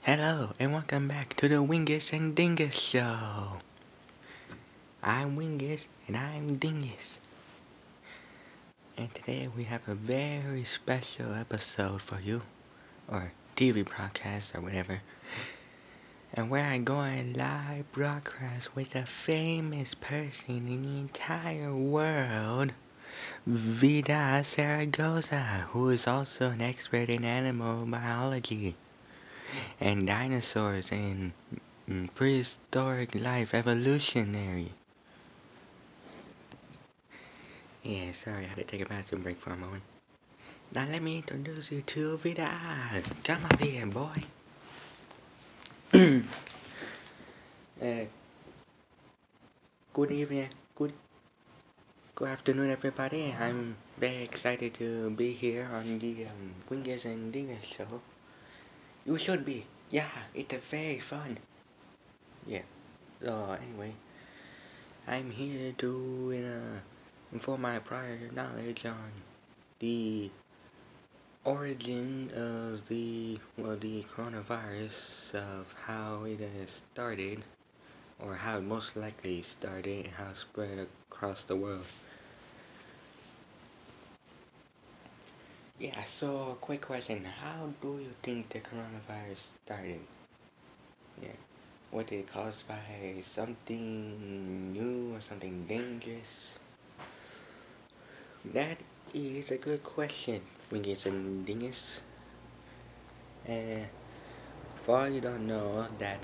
Hello and welcome back to the Wingus and Dingus Show. I'm Wingus and I'm Dingus. And today we have a very special episode for you, or TV broadcast or whatever. And we're going live broadcast with a famous person in the entire world, Vida Zaragoza, who is also an expert in animal biology and dinosaurs and prehistoric life evolutionary. Yeah, sorry, I had to take a bathroom break for a moment. Now let me introduce you to Vida. Come up here, boy. Good evening, good afternoon, everybody. I'm very excited to be here on the Wingus and Dingus show. You should be. Yeah, it's very fun. Yeah. So anyway, I'm here to inform my prior knowledge on the origin of the coronavirus, of how it has started, or how it most likely started, and how it spread across the world. Yeah, so quick question, how do you think the coronavirus started? Yeah, was it caused by something new or something dangerous? That is a good question, Wingus and Dingus. And for all you don't know, that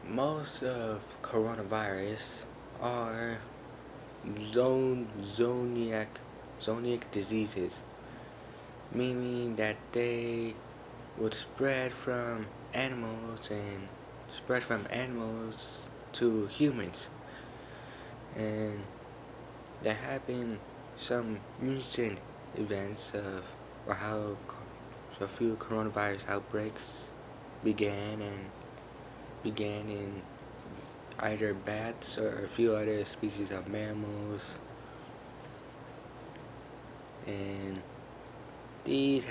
most of coronavirus are zoonotic diseases, meaning that they would spread from animals to humans. And there have been some recent events of how a few coronavirus outbreaks began in either bats or a few other species of mammals, and these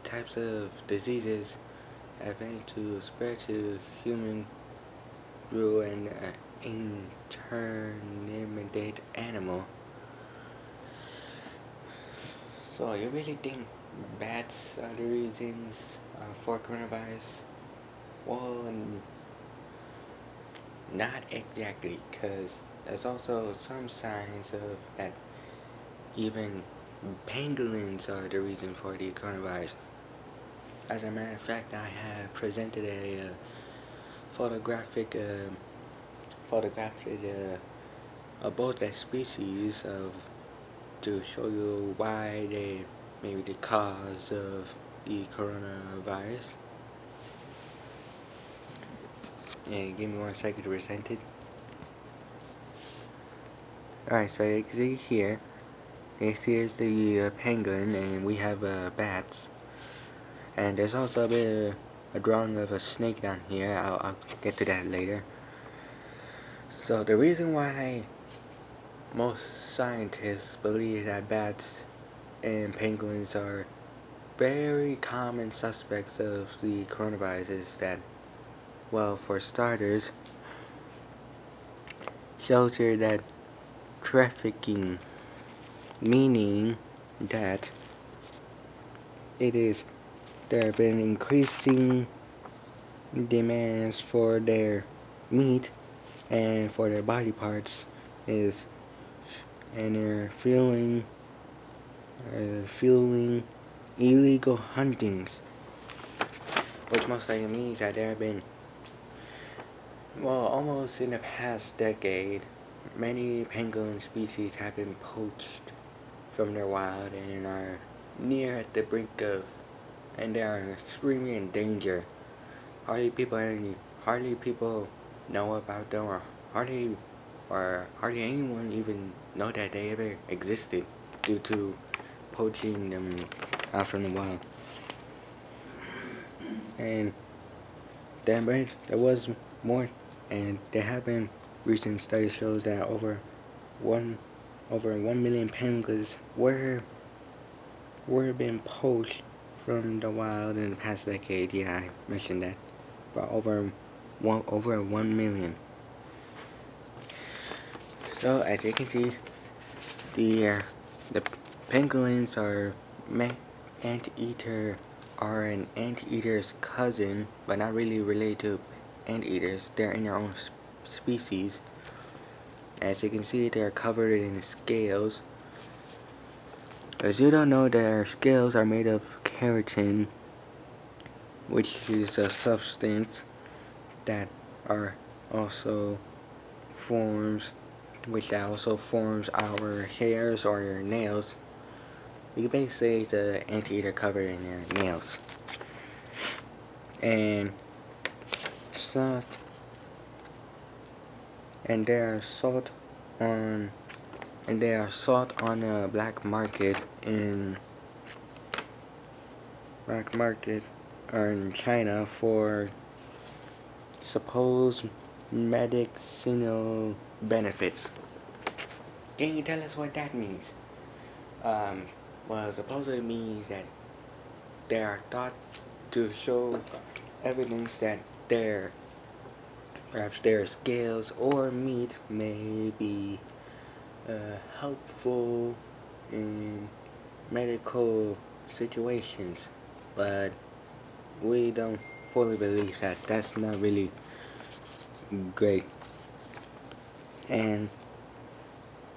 types of diseases have been to spread to human through an intermediate animal. So you really think bats are the reasons for coronavirus? Well, not exactly, because there's also some signs of that even pangolins are the reason for the coronavirus. As a matter of fact, I have presented a photographic about that species to show you why they may be the cause of the coronavirus. And give me 1 second to present it. Alright, so you can see here, here's the penguin, and we have bats. And there's also a bit of a drawing of a snake down here. I'll get to that later. So the reason why most scientists believe that bats and penguins are very common suspects of the coronavirus is that, well, for starters, shelter that trafficking, meaning that there have been increasing demands for their meat and for their body parts, and they're fueling illegal huntings, which most likely means that there have been, well, almost in the past decade, many pangolin species have been poached from their wild and are near at the brink of, and they are extremely in danger. Hardly people know about them, or hardly anyone even know that they ever existed due to poaching them out from the wild. And there was more, and there have been recent studies shows that over 1 million pangolins were were being poached from the wild in the past decade. Yeah, I mentioned that. For over 1 million. So as you can see, the penguins are anteater are an anteater's cousin, but not really related to anteaters. They're in their own species. As you can see, they're covered in scales. As you don't know, their scales are made of keratin, which is a substance that are also forms our hairs or your nails. You can basically say it's an anteater covered in your nails. And so, they are sold on a black market in China for supposed medicinal benefits. Can you tell us what that means? Well, supposedly means that they are thought to show evidence that perhaps their scales or meat may be helpful in medical situations, but we don't fully believe that. That's not really great. And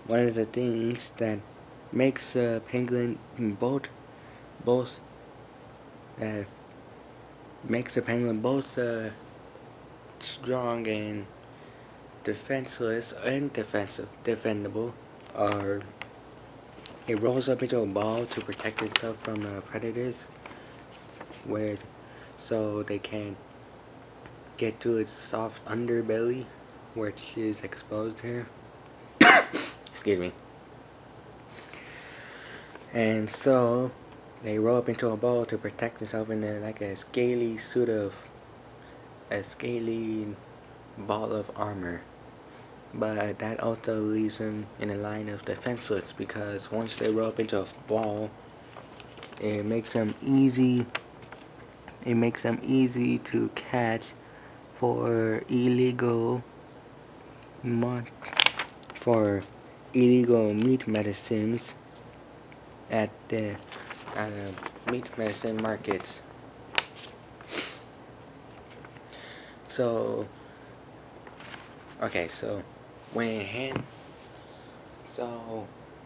one of the things that makes a penguin both strong and defenseless and defendable are it rolls up into a ball to protect itself from predators, so they can get to its soft underbelly, which is exposed here. Excuse me. And so they roll up into a ball to protect themselves in like a scaly ball of armor. But that also leaves them in a line of defenseless, because once they roll up into a ball, it makes them easy to catch for illegal meat medicines at the meat medicine markets. So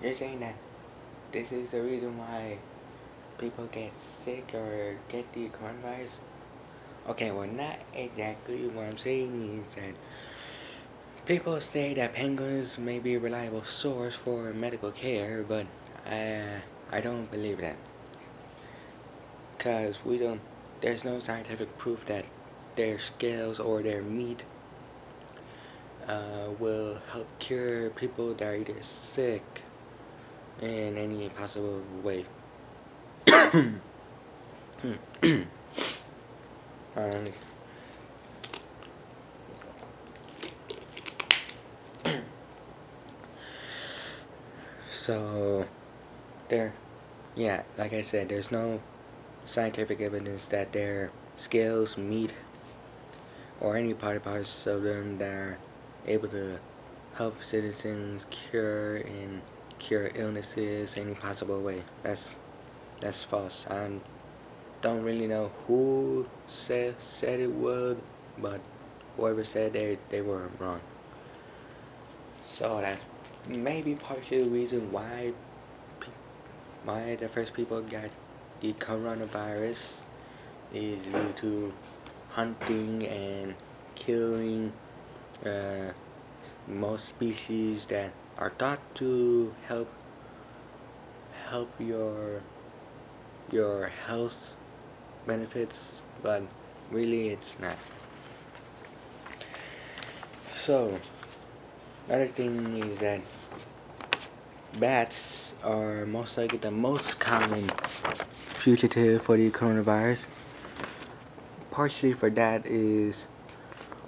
you're saying that this is the reason why people get sick or get the coronavirus? Okay, well, not exactly. What I'm saying is that people say that penguins may be a reliable source for medical care, but I don't believe that, because there's no scientific proof that their scales or their meat will help cure people that are either sick in any possible way. So like I said, there's no scientific evidence that their scales, meat, or any parts of them that are able to help citizens cure illnesses any possible way. That's false. I don't really know who said it would, but whoever said they were wrong. So that may be partially the reason why the first people got the coronavirus is due to hunting and killing most species that are thought to help your health benefits, but really it's not. So another thing is that bats are most likely the most common fugitive for the coronavirus. Partially for that is,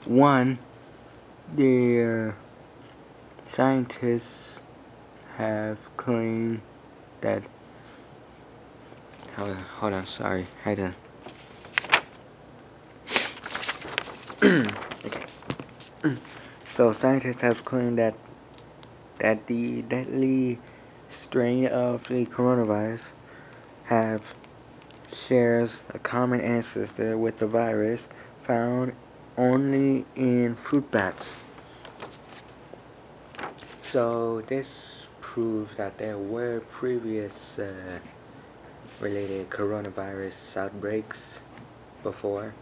one, the scientists have claimed that hold on, sorry. Had to. Okay. So scientists have claimed that the deadly strain of the coronavirus shares a common ancestor with the virus found only in fruit bats. So this proves that there were previous related coronavirus outbreaks before,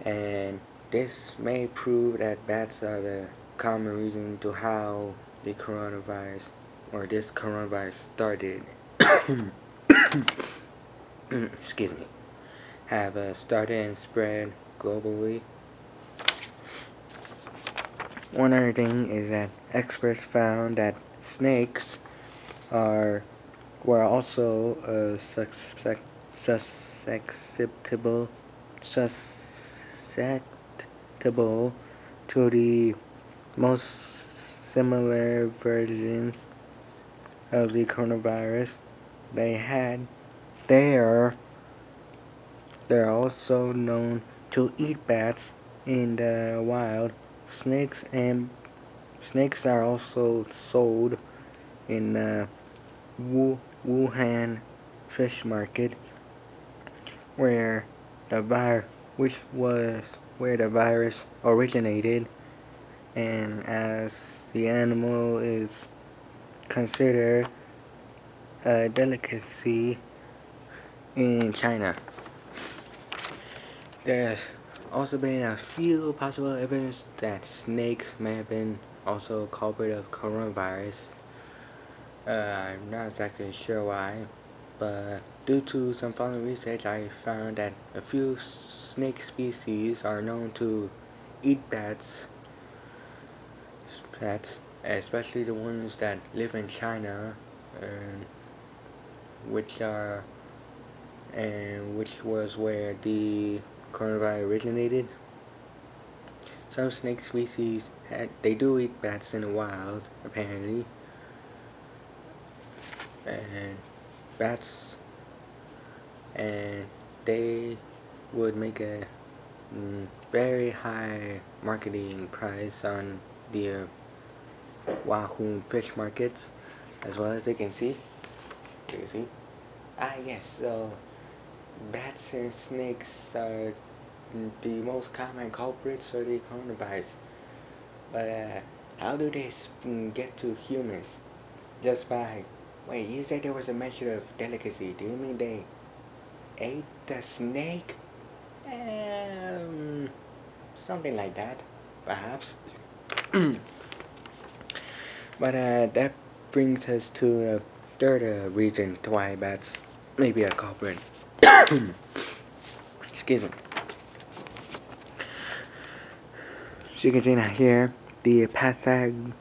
and this may prove that bats are the common reason to how the coronavirus or this coronavirus started. Excuse me. Have started and spread globally. One other thing is that experts found that snakes were also susceptible to the most similar versions of the coronavirus. They're also known to eat bats in the wild. Snakes are also sold in the Wuhan fish market, where the virus originated, and as the animal is considered a delicacy in China. There's also been a few possible evidence that snakes may have been also a culprit of coronavirus. I'm not exactly sure why, but due to some following research, I found that a few snake species are known to eat bats, especially the ones that live in China, which was where the coronavirus originated. Some snake species they do eat bats in the wild, apparently, and they would make a very high marketing price on the Wahoo fish markets, as well as you can see. Yes, so bats and snakes are the most common culprits for the coronavirus. But how do they get to humans? Just by... Wait, you said there was a measure of delicacy. Do you mean they ate the snake? Something like that, perhaps. But that brings us to a third reason why bats may be a culprit. Excuse me. So you can see now here, the pathogens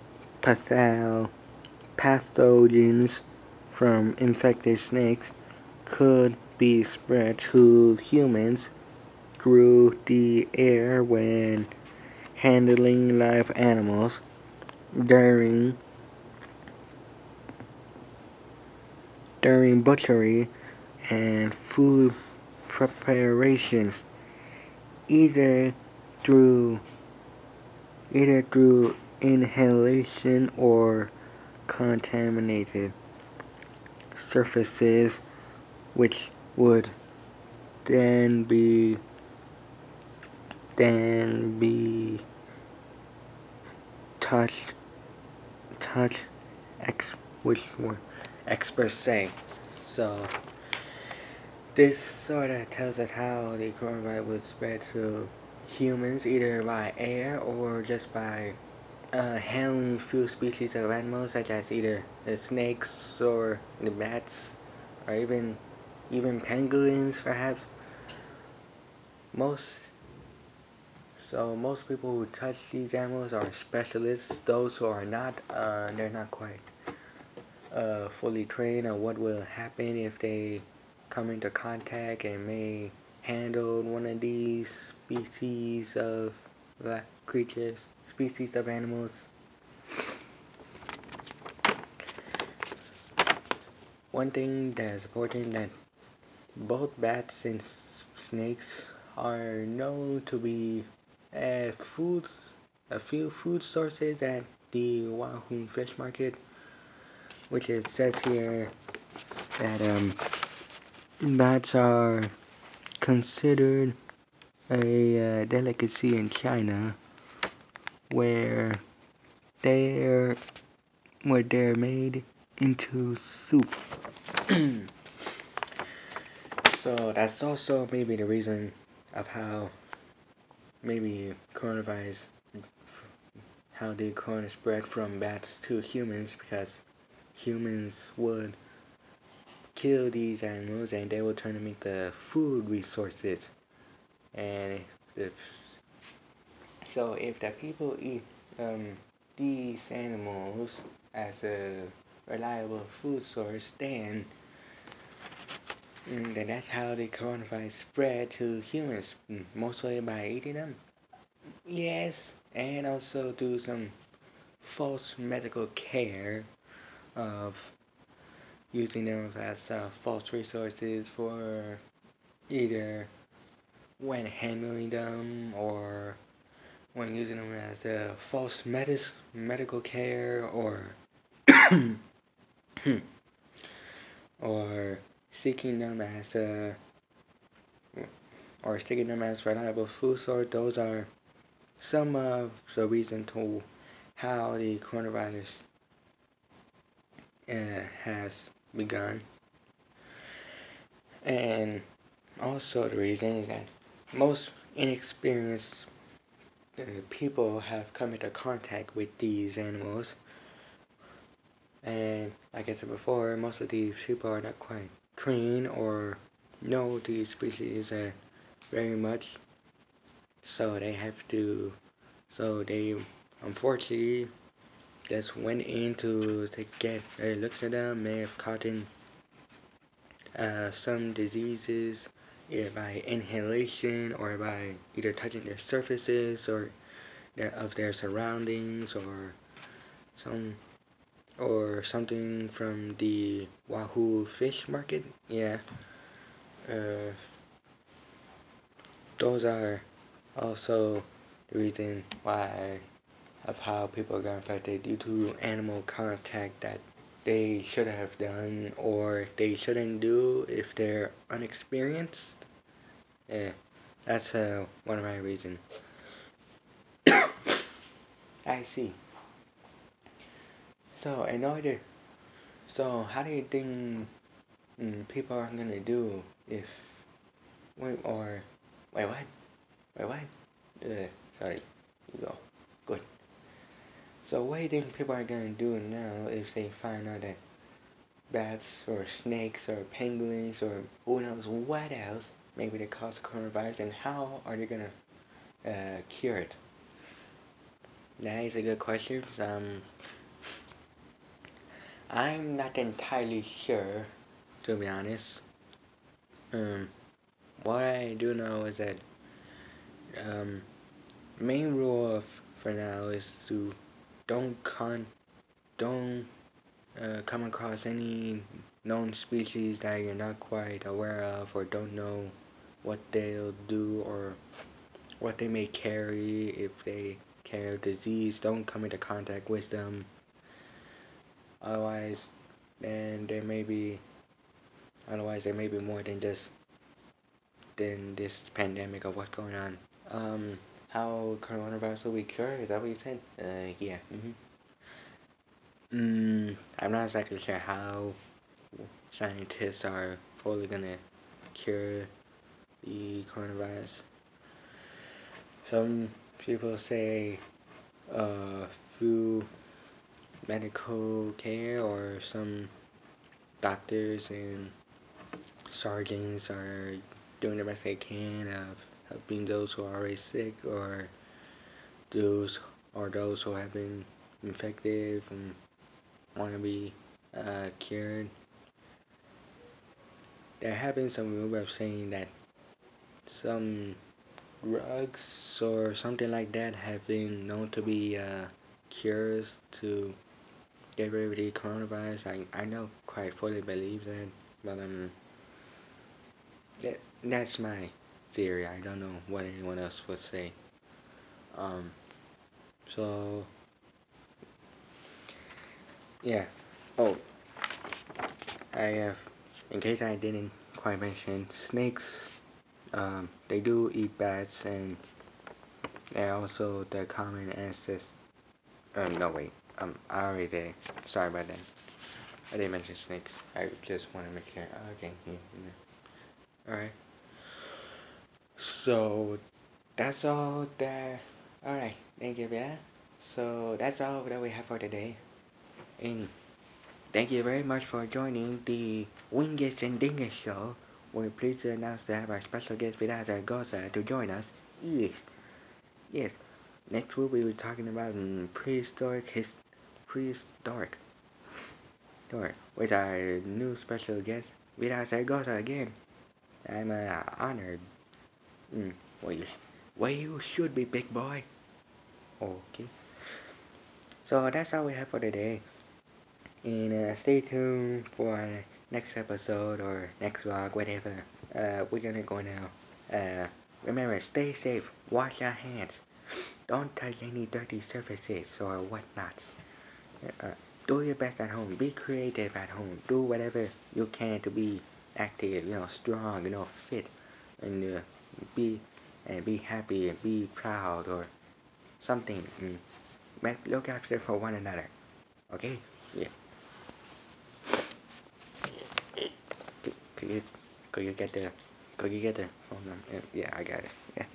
from infected snakes could be spread to humans through the air when handling live animals during butchery and food preparations, either through inhalation or contaminated surfaces, which would then be touched, which were experts say. So this sort of tells us how the coronavirus would spread to humans, either by air or just by handling few species of animals, such as either the snakes or the bats, or even pangolins, perhaps. Most people who touch these animals are specialists. Those who are not, they're not quite fully trained on what will happen if they come into contact and may handle one of these species of species of animals. one thing that is important that both bats and snakes are known to be foods, a few food sources at the Wahoo Fish Market, which it says here that bats are considered a delicacy in China, where they're made into soup. So that's also maybe the reason of how maybe coronavirus, how the corona spread from bats to humans, because humans would kill these animals and they would turn them into food resources. And if the people eat these animals as a reliable food source, then that's how the coronavirus spread to humans, mostly by eating them. Yes, and also do some false medical care of using them as false resources for either when handling them or when using them as a false medical care or or seeking them as reliable food source. Those are some of the reason to how the coronavirus has begun. And also the reason is that most inexperienced people have come into contact with these animals, and like I said before, most of these people are not quite trained or know these species very much, so they unfortunately just went in to get looks at them, may have caught in some diseases either by inhalation or by either touching their surfaces or of their surroundings or something from the Wahoo Fish Market. Yeah, those are also the reason why of how people got infected due to animal contact that they should have done or they shouldn't do if they're unexperienced. Yeah, that's one of my reasons. I see. So how do you think people are gonna do if wait what? Sorry, you go. Good. So what do you think people are gonna do now if they find out that bats or snakes or penguins or who knows what else maybe they cause coronavirus, and how are they gonna cure it? That is a good question. I'm not entirely sure, to be honest. What I do know is that main rule for now is to don't come across any known species that you're not quite aware of or don't know what they'll do or what they may carry. If they carry a disease, don't come into contact with them. Otherwise there may be more than this pandemic of what's going on. How coronavirus will be cured? Is that what you said? Yeah. I'm not exactly sure how scientists are fully gonna cure the coronavirus. Some people say through medical care, or some doctors and surgeons are doing the best they can of helping those who are already sick or those who have been infected and want to be cured. There have been some rumors saying that some drugs or something like that have been known to be cures to get rid of the coronavirus. I don't quite fully believe that, but that's my theory. I don't know what anyone else would say. Um, so yeah. Oh, I in case I didn't quite mention, snakes. They do eat bats, and they're also the common ancestors. No wait. I already did. Sorry about that. I didn't mention snakes. I just want to make sure. Okay. Yeah. Alright. So that's all that. Alright. Thank you for that. So that's all that we have for today. And thank you very much for joining the Wingus and Dingus show. We're pleased to announce that our special guest Vidal Zaragoza to join us. Yes. Yes. Next week we will be talking about prehistoric with our new special guest, Vidal Zaragoza again. I'm honored. Well, you should be, big boy. Okay. So that's all we have for today. And stay tuned for next episode or next vlog, whatever. We're gonna go now. Remember, stay safe. Wash your hands. Don't touch any dirty surfaces or whatnot. Uh, do your best at home. Be creative at home. Do whatever you can to be active, strong, fit, and be happy and be proud or something. Look after for one another. Okay? Yeah. Could you get the phone number? Yeah, I got it. Yeah.